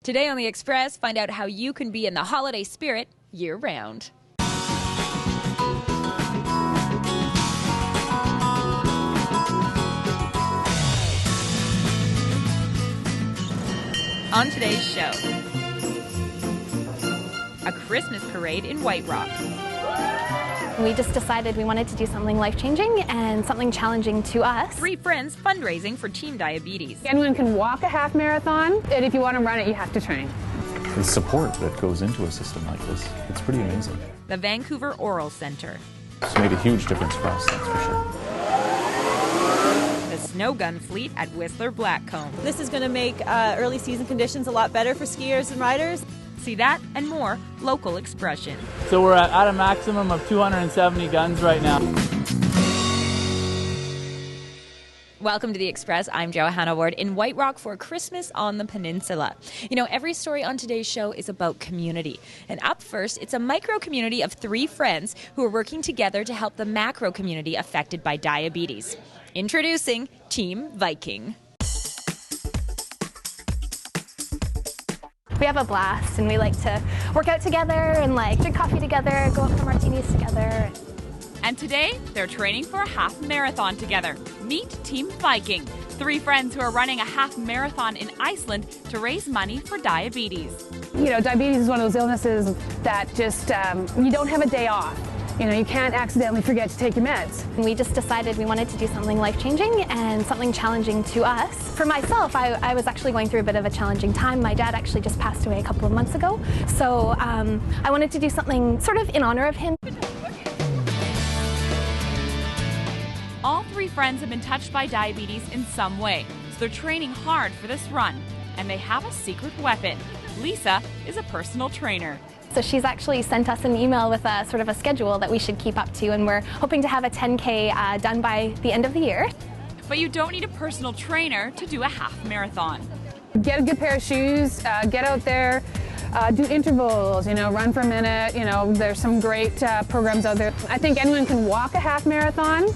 Today on The Express, find out how you can be in the holiday spirit year-round. On today's show, a Christmas parade in White Rock. We just decided we wanted to do something life-changing and something challenging to us. 3 friends fundraising for Team Diabetes. Anyone can walk a half marathon, and if you want to run it, you have to train. The support that goes into a system like this, it's pretty amazing. The Vancouver Oral Center. It's made a huge difference for us, that's for sure. The Snow Gun Fleet at Whistler Blackcomb. This is going to make early season conditions a lot better for skiers and riders. See that and more local expression. So we're at a maximum of 270 guns right now. Welcome to The Express. I'm Johanna Ward in White Rock for Christmas on the Peninsula. You know, every story on today's show is about community. And up first, it's a micro community of 3 friends who are working together to help the macro community affected by diabetes. Introducing Team Viking. We have a blast and we like to work out together and drink coffee together, go out for martinis together. And today, they're training for a half marathon together. Meet Team Viking, 3 friends who are running a half marathon in Iceland to raise money for diabetes. You know, diabetes is one of those illnesses that just, you don't have a day off. You know, you can't accidentally forget to take your meds. We just decided we wanted to do something life-changing and something challenging to us. For myself, I was actually going through a bit of a challenging time. My dad actually just passed away a couple of months ago, so I wanted to do something sort of in honor of him. All 3 friends have been touched by diabetes in some way, so they're training hard for this run. And they have a secret weapon. Lisa is a personal trainer. So she's actually sent us an email with a sort of a schedule that we should keep up to, and we're hoping to have a 10K done by the end of the year. But you don't need a personal trainer to do a half marathon. Get a good pair of shoes, get out there, do intervals, you know, run for a minute. You know, there's some great programs out there. I think anyone can walk a half marathon,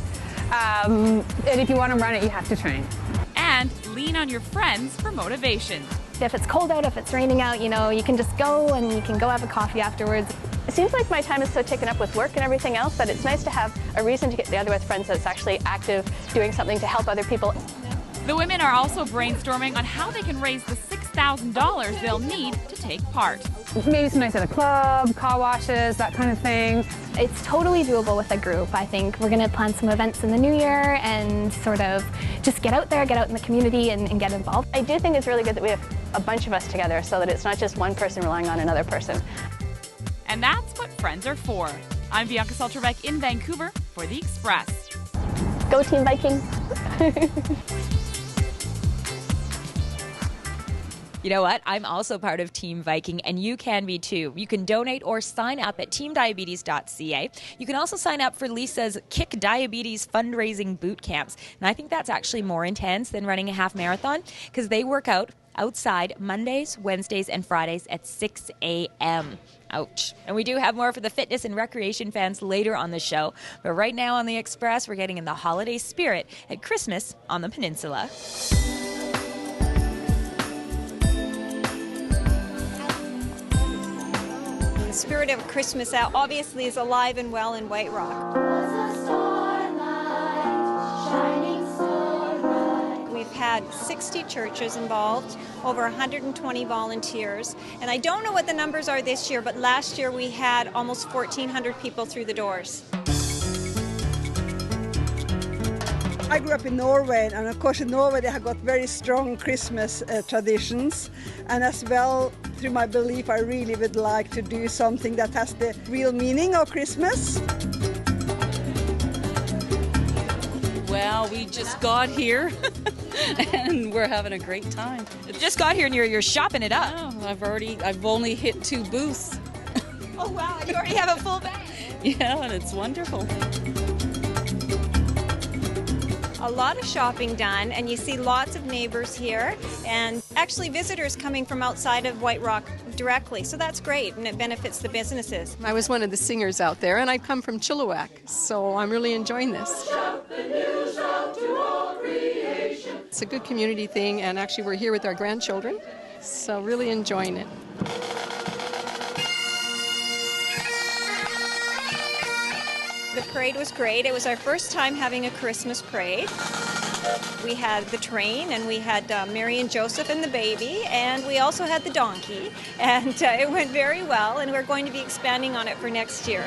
and if you want to run it, you have to train. And lean on your friends for motivation. If it's cold out, if it's raining out, you know, you can just go and you can go have a coffee afterwards. It seems like my time is so taken up with work and everything else that it's nice to have a reason to get together with friends that's actually active, doing something to help other people. The women are also brainstorming on how they can raise the $6,000 they'll need to take part. Maybe some nights at a club, car washes, that kind of thing. It's totally doable with a group. I think we're going to plan some events in the new year and sort of just get out there, get out in the community and get involved. I do think it's really good that we have a bunch of us together so that it's not just one person relying on another person. And that's what friends are for. I'm Bianca Solterbeck in Vancouver for The Express. Go Team Viking! You know what? I'm also part of Team Viking, and you can be too. You can donate or sign up at teamdiabetes.ca. You can also sign up for Lisa's Kick Diabetes fundraising boot camps. And I think that's actually more intense than running a half marathon because they work out outside Mondays, Wednesdays, and Fridays at 6 a.m. Ouch. And we do have more for the fitness and recreation fans later on the show. But right now on The Express, we're getting in the holiday spirit at Christmas on the Peninsula. The spirit of Christmas obviously is alive and well in White Rock. We've had 60 churches involved, over 120 volunteers, and I don't know what the numbers are this year, but last year we had almost 1,400 people through the doors. I grew up in Norway, and of course in Norway they have got very strong Christmas traditions, and as well, through my belief, I really would like to do something that has the real meaning of Christmas. Well, we just got here and we're having a great time. Just got here and you're shopping it up. Oh, I've only hit 2 booths. Oh wow, you already have a full bag. Yeah, and it's wonderful. A lot of shopping done, and you see lots of neighbors here, and actually visitors coming from outside of White Rock directly, so that's great, and it benefits the businesses. I was one of the singers out there, and I come from Chilliwack, so I'm really enjoying this. It's a good community thing, and actually we're here with our grandchildren, So really enjoying it. The parade was great. It was our first time having a Christmas parade. We had the train, and we had Mary and Joseph and the baby, and we also had the donkey, and it went very well, and we're going to be expanding on it for next year.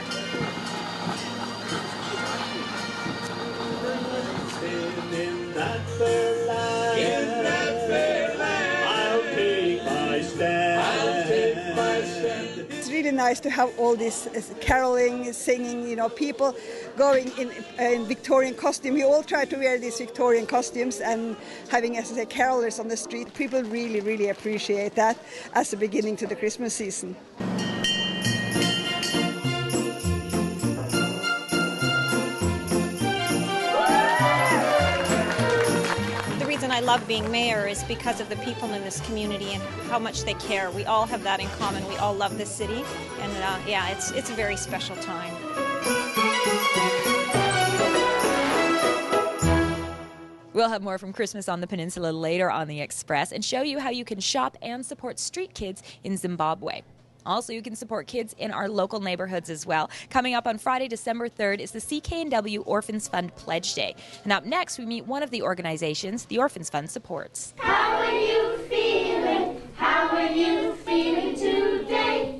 It's really nice to have all this caroling, singing, people going in Victorian costume. We all try to wear these Victorian costumes and having, as I say, carolers on the street. People really, really appreciate that as a beginning to the Christmas season. I love being mayor is because of the people in this community and how much they care. We all have that in common. We all love this city, and it's a very special time. We'll have more from Christmas on the Peninsula later on the Express and show you how you can shop and support street kids in Zimbabwe. Also, you can support kids in our local neighborhoods as well. Coming up on Friday, December 3rd is the CK&W Orphans Fund Pledge Day. And up next, we meet one of the organizations the Orphans Fund supports. How are you feeling? How are you feeling today?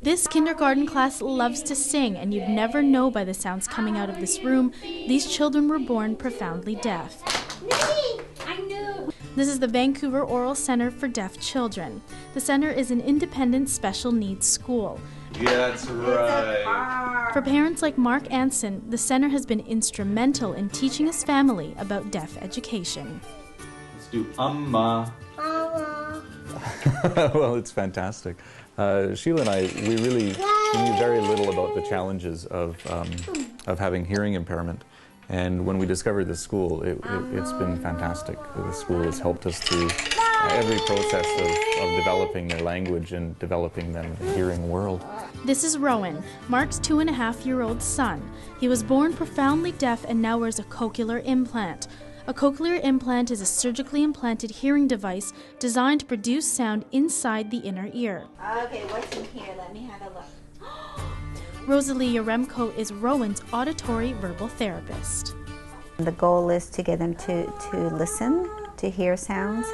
This kindergarten class loves to sing, and you'd never know by the sounds coming out of this room, these children were born profoundly deaf. I knew. This is the Vancouver Oral Centre for Deaf Children. The centre is an independent special needs school. Yeah, that's right. For parents like Mark Anson, the centre has been instrumental in teaching his family about deaf education. Let's do Amma. Well, it's fantastic. Sheila and I, we knew very little about the challenges of having hearing impairment. And when we discovered this school, it's been fantastic. The school has helped us through every process of developing their language and developing them in the hearing world. This is Rowan, Mark's 2.5-year-old son. He was born profoundly deaf and now wears a cochlear implant. A cochlear implant is a surgically implanted hearing device designed to produce sound inside the inner ear. Okay, what's in here? Let me have a look. Rosalie Yaremko is Rowan's auditory verbal therapist. The goal is to get him to listen, to hear sounds,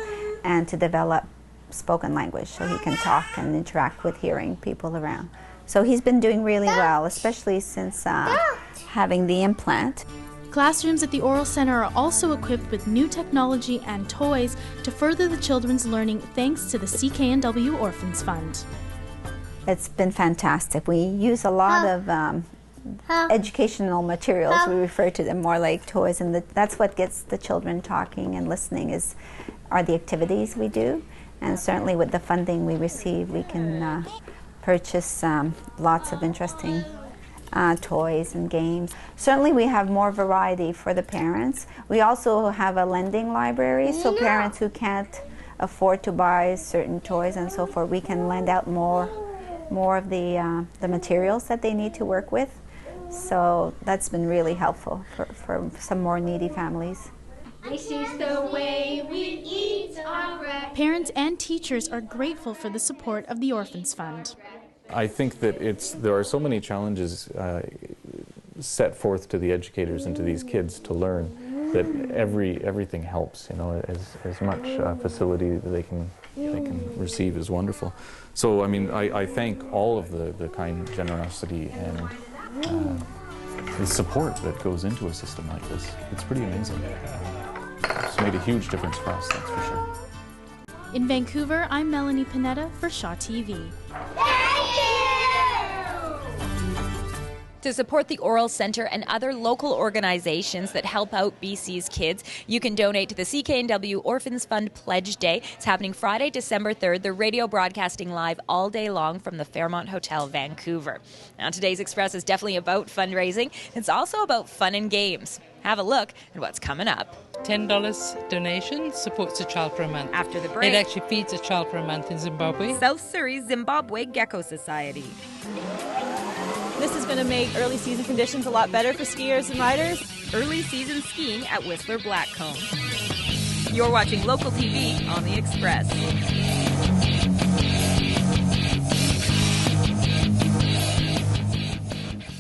and to develop spoken language so he can talk and interact with hearing people around. So he's been doing really well, especially since having the implant. Classrooms at the Oral Centre are also equipped with new technology and toys to further the children's learning thanks to the CK&W Orphans Fund. It's been fantastic. We use a lot of educational materials. We refer to them more like toys, and that's what gets the children talking and listening are the activities we do. And certainly with the funding we receive, we can purchase lots of interesting toys and games. Certainly we have more variety for the parents. We also have a lending library, so parents who can't afford to buy certain toys and so forth, we can lend out more of the materials that they need to work with. So that's been really helpful for some more needy families. This is the way we eat our breakfast. Parents and teachers are grateful for the support of the Orphans Fund. I think that there are so many challenges set forth to the educators and to these kids to learn that everything helps. As much facility that they can receive is wonderful. So I mean, I thank all of the kind generosity and the support that goes into a system like this. It's pretty amazing. It's made a huge difference for us, that's for sure. In Vancouver, I'm Melanie Pineda for Shaw TV. To support the Oral Centre and other local organizations that help out BC's kids, you can donate to the CK&W Orphans Fund Pledge Day. It's happening Friday, December 3rd. The radio broadcasting live all day long from the Fairmont Hotel, Vancouver. Now, today's Express is definitely about fundraising. It's also about fun and games. Have a look at what's coming up. $10 donation supports a child for a month. After the break, it actually feeds a child for a month in Zimbabwe. South Surrey Zimbabwe Gecko Society. This is going to make early season conditions a lot better for skiers and riders. Early season skiing at Whistler Blackcomb. You're watching local TV on the Express.